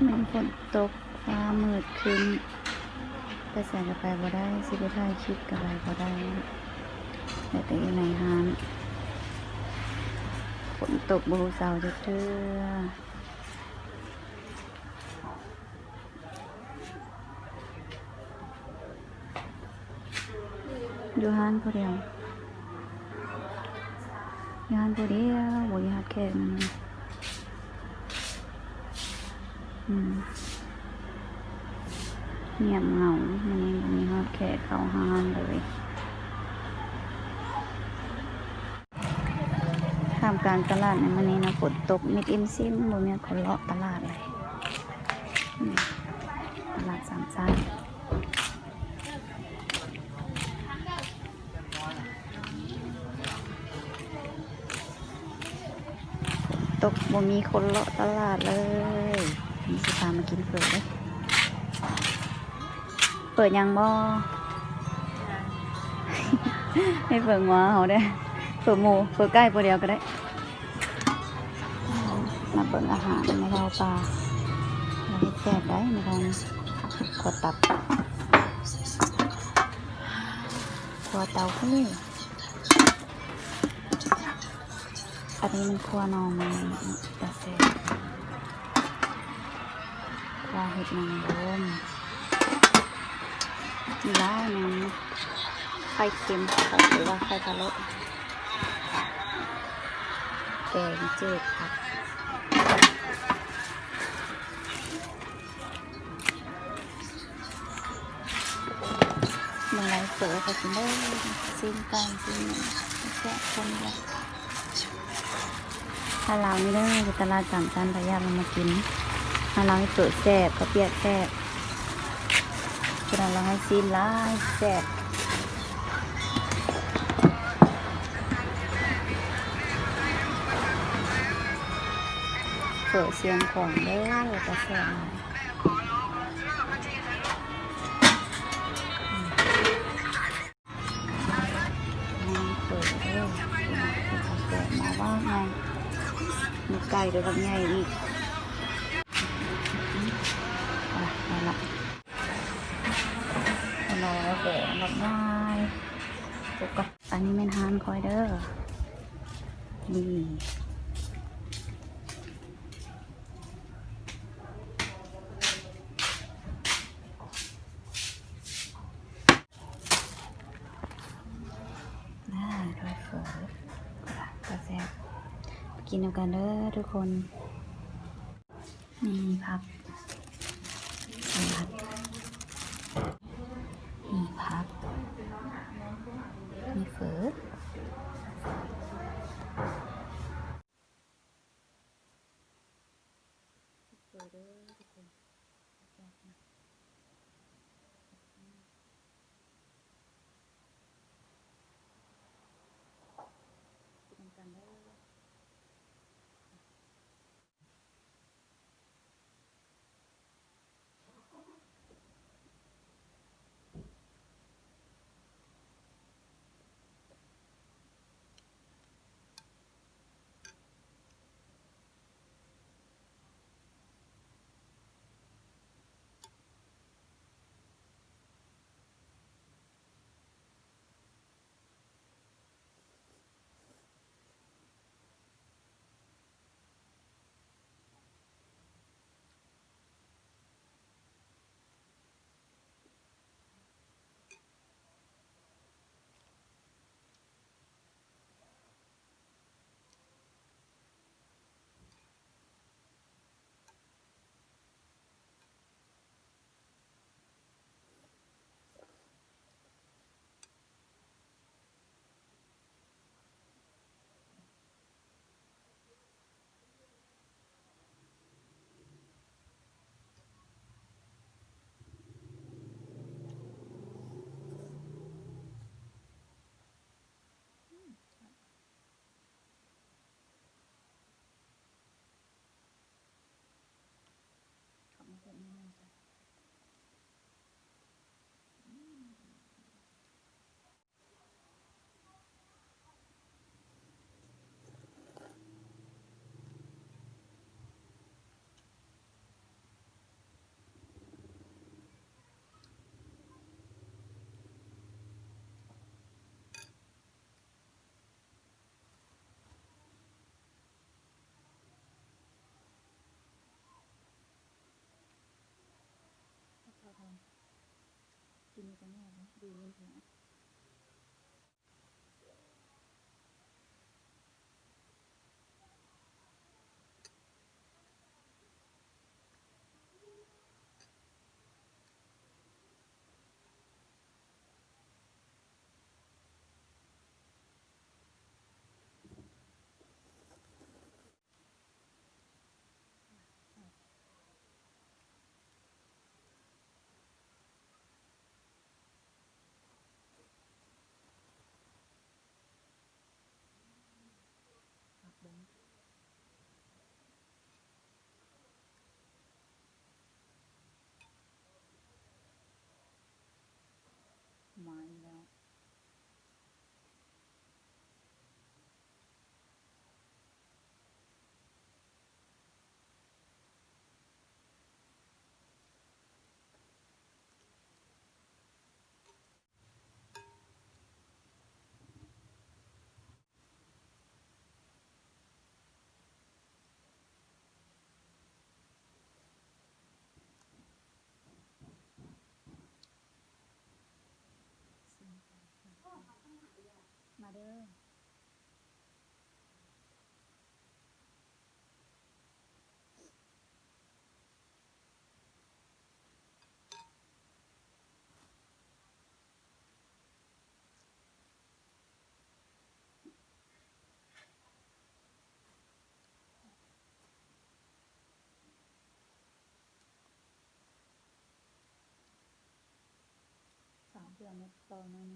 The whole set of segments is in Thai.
มันฝนตกฟ้ามืดครึ้มไปใส่กระไปบ่ได้สิไปถ่ายคลิปกระไปบ่ได้แต่อยู่ในห้างฝนตกบูเสาจะเทื่ออยู่ห้างผู้เดียวอยู่ห้างผู้เดียวบ่อยากแค่มันเงียบเหงามันยังมีฮอดแขกเข้าห้างเลยท่ามกลางตลาดในมันนี้นะฝนตกมิดอิมซิมบ่มีคนเลาะตลาดเลยตลาดสามชั้นตกบ่มีคนเลาะตลาดเลยมีสิพามากินเปิดเลยเปิดยังบ่ ให้เปิดหัวเขาได้เปิดหมูเปิดใกล้เปิดเดียวก็ได้มาเปิดอาหารในเราปลาเราให้แซ่บได้ในเราขวดตับขวดเตาขึ้นอันนี้มันขัวนองมันจะแซ่บขัวเห็ดนางรมมีร้านนึงไข่เค็มหรือว่าไข่พะโล้แกงจืดผักมันไรเสือเขากินได้ซิมกันซิมแค่คนเดียวถ้าเราไม่ได้ไปตลาดสามชั้นพยายามมากินถ้าเราให้เปิดแซ่บก็เปียกแซ่บฉะนั้นเราให้ซิมร้ายแซ่บเปิดเสียงของเด้อก็แซ่บเปิดเด้อเปิดมาว่าไงมีไก่ด้วยกับใหญ่อีกเอาละเราเปิดแบบง่ายปุ๊บก็อันนี้เป็นฮานคอยเด้อดีด้วยเฝอกระแซบกินกันเด้อทุกคนมีผักสลัดมีผักมีเฝอเด้อทุกคนแซ่บนะกินกันเด้อ แน่เลยดูยินถึงผักบงมาอีกแล้วมาเด้อ3 เดือนเม็ดต่อนึง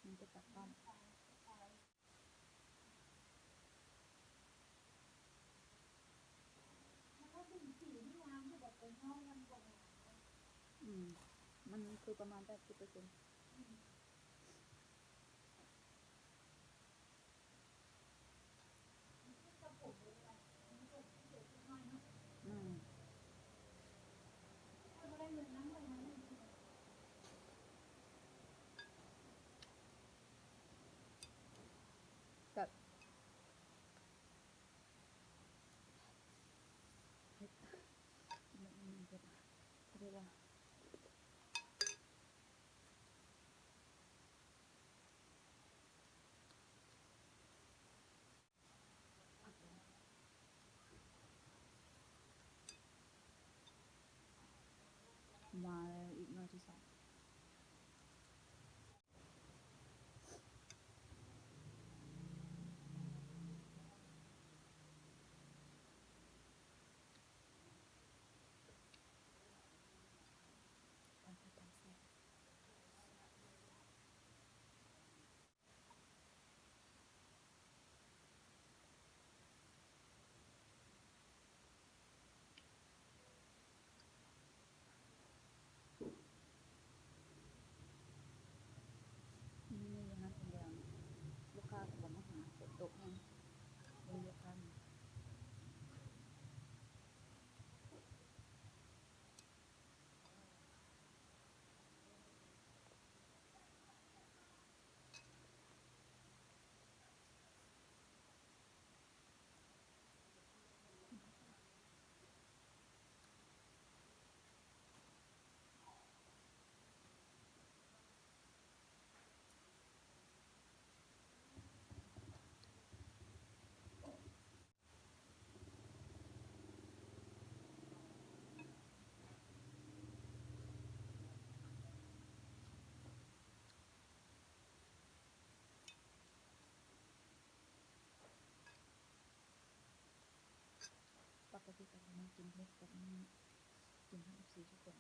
มันจะกลับบ้านมันคือประมาณ80%อืมกับมันจะเรียกว่ามาแล้วอีกหน่อยที่ 2ตามแซ่บนี่อย่างนั้นคนเดียวลูกค้าก็บอกมาหาฝนตกแห้งมีลูกค้ามาปกติก็จะมากินเผ็ดแบบนี้กินให้ FC ทุกคน